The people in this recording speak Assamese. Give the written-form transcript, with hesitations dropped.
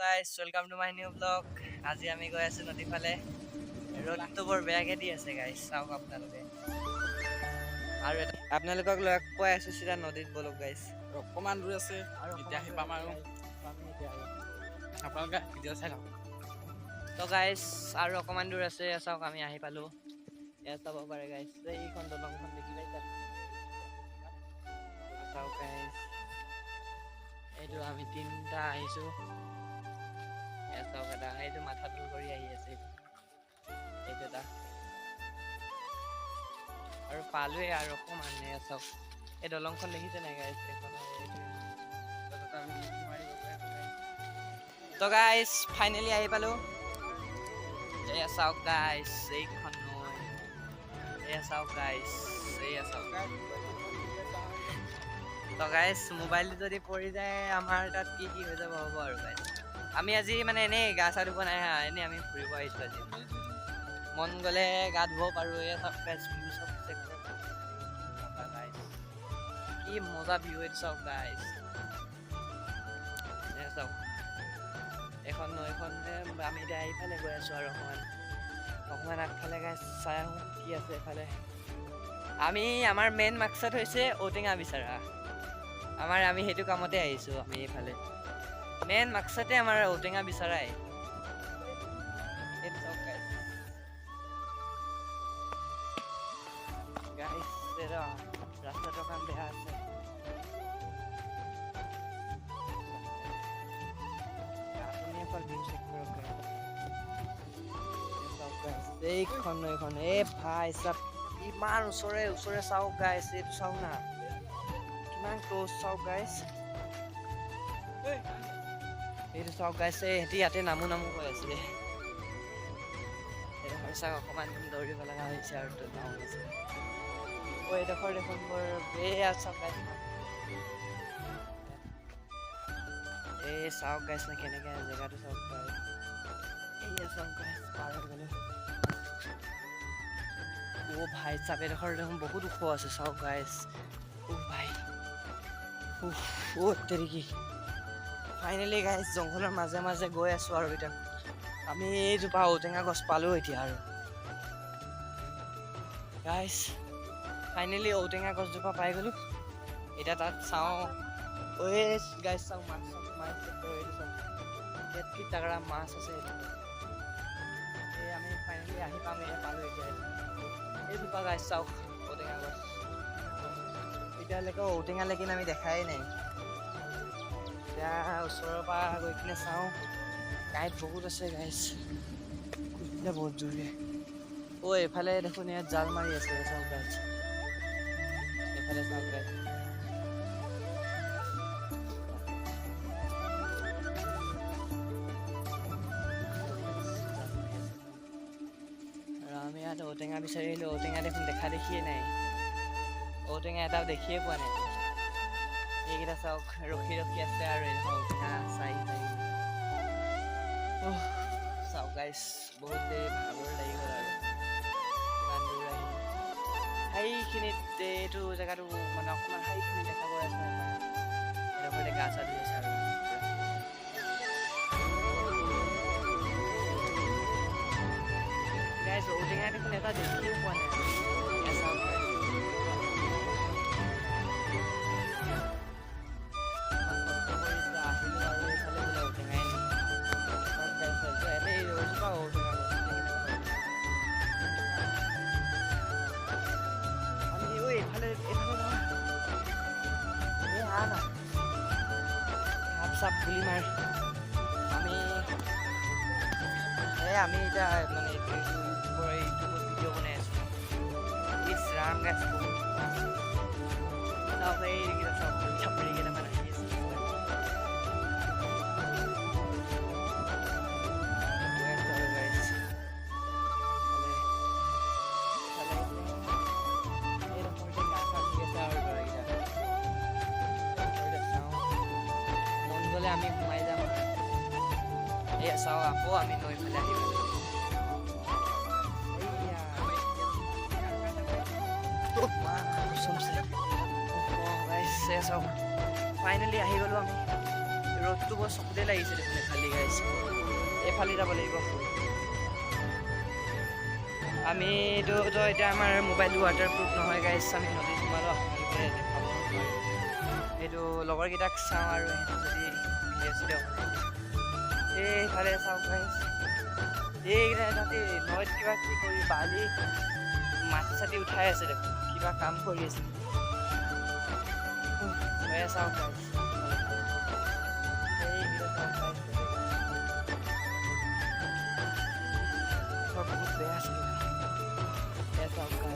Guys welcome to my new blog. আজি আমি গৈ আছো নদী ফালে। ৰ'দটো বৰ বেয়াকে দি আছে গাইস, চাওক আপোনালোকে। আৰু আপোনালোকক লগ পাই আছো সিধা নদীত, বলক গাইস। অকমান দূৰ আছে আৰু এতিয়া আহি পাম আৰু আপোনালোকে ভিডিঅ' চাই থাকক। তো গাইস আৰু অকমান দূৰ আছে, চাওক আমি আহি পালো। ইয়াত চাব পাৰে গাইস, এইখন দলংখন দেখি পাইছা? চাওক গাইস, এইটো আমি তিনটা আহিছো। ইয়াত চাওক এটা, এইটো মাথা তল কৰি আহি আছে এইটো এটা। আৰু পালোৱে আৰু অকমান, চাওক এই দলংখন দেখিছে নাই গাইস? তো গাইস ফাইনেলি আহি পালো। এয়া চাওক গাইস, এইখন নৈ। এয়া চাওক গাইস, এয়া চাওক। তো গাইস মোবাইলটো যদি পৰি যায় আমাৰ তাত কি কি হৈ যাব হ'ব আৰু গাইস। আমি আজি মানে এনেই গা চা ধুব নাই, এনেই আমি ফুৰিব আহিছো আজি। মন গ'লে গা ধুব পাৰো। এয়া চাওক গাইস, ভিউ চব চেক কৰক গাইস, কি মজা ভিউ এইটো চাওক গাইস। এয়া চাওক এখন নৈখন, আমি এতিয়া এইফালে গৈ আছো আৰু অকমান আগফালে গাইস চাই আহোঁ কি আছে এফালে। আমাৰ মেইন মাকচাদ হৈছে ঔটেঙা বিচাৰা। আমি সেইটো কামতে আহিছো। আমি এইফালে মেইন মাকচাদে আমাৰ ঔটেঙা বিচাৰাই। এইটো চাওক গাইস, গাইস ৰাস্তাটো অকণ বেয়া আছে। আপুনি অকল ভিউ চেক কৰক গাইস। এইখন নৈখন, এই ভাই চাওক ইমান ওচৰে ওচৰে চাওক গাইস। এইটো চাওক না, কিমান ক্ল'জ চাওক গাইস। এইটো চাওক গাইস, সিহঁতি ইয়াতে নামো কৈ আছিলে। এইডোখৰ চাওক অকণমান দৌৰিব লগা হৈছে আৰু নাও হৈছে। এইডোখৰ দেখোন বৰ বেয়া চাওক গাইস। এই চাওক গাইস না কেনেকে জেগাটো চাওক গাইস। এইয়া চাওক গাইস, পাৰত গ'লো। ও ভাই চাওক, এইডোখৰ দেখোন বহুত ওখ আছে চাওক গাইস। ও ভাই, ও তেৰিকি। ফাইনেলি গাইস জংঘলৰ মাজে মাজে গৈ আছো আৰু এতিয়া আমি এইজোপা ঔটেঙা গছ পালো এতিয়া। আৰু গাইস ফাইনেলি ঔটেঙা গছজোপা পাই গলো। এতিয়া তাত চাওঁ, ঐ গাইস চাওক মাছ চাওক, কি তাগৰা মাছ আছে। এই আমি ফাইনেলি আহি পাম, এতিয়া পালো এতিয়া এইজোপা গাইস চাওক ঔটেঙা গছ। এতিয়ালৈকে ঔটেঙা লেকিন আমি দেখাই নাই। এতিয়া ওচৰৰ পৰা গৈ কিনে চাওঁ, কাঁইট বহুত আছে গাইস, বহুত জোৰে। এইফালে দেখোন ইয়াত জাল মাৰি আছে চাওক গাইস। এইফালে চাওক গাইস, আৰু আমি ইয়াত ঔটেঙা বিচাৰি আহিলো। ঔটেঙা দেখোন দেখা দেখিয়ে নাই, ঔটেঙা এটাও দেখিয়ে পোৱা নাই। এইকেইটা চাওক ৰখি ৰখি আছে আৰু ঔটেঙা চাই চাওক গাইস, বহুত দেৰি ভাগৰ লাগি গ'ল আৰু ইমান দূৰ আহি সেইখিনিত। এইটো জেগাটো মানে অকণমান সেইখিনি দেখা গৈ আছে। এডোখৰতে গা চা ধুই আছে আৰু গাইস ঔটেঙা দেখোন এটা দেখিয়ে পোৱা নাই। চাওক চাপ গুলি মাৰ। আমি এতিয়া মানে ইউটিউবত ভিডিঅ' বনাই আছো। ইছ ৰাম গাইস, চাওক এইকেইটা চাওক চাপৰি কেইটামান আহি আছে। আমি সোমাই যাম। এয়া চাওঁ আকৌ আমি নৈ ফালে আহি গ'লো। চাওক ফাইনেলি আহি গ'লো আমি। ৰ'দটো বৰ চকুতে লাগিছে দেখোন এফালে গাইছ এইফালে যাব লাগিব আমিতো এতিয়া আমাৰ মোবাইলটো ৱাটাৰপ্ৰুফ নহয় গাইছ আমি নদীত সোমালোঁ আপোনালোকে দেখাব নোৱাৰে এইটো লগৰকেইটাক চাওঁ আৰু সিহঁতে যদি এইফালে চাওক গাইছ এইকেইটা তাতে নৈত কিবা কি কৰি বালি মাটি চাটি উঠাই আছে দেখোন কিবা কাম কৰি আছে চাওক গাইছ বহুত বেয়া আছে চাওক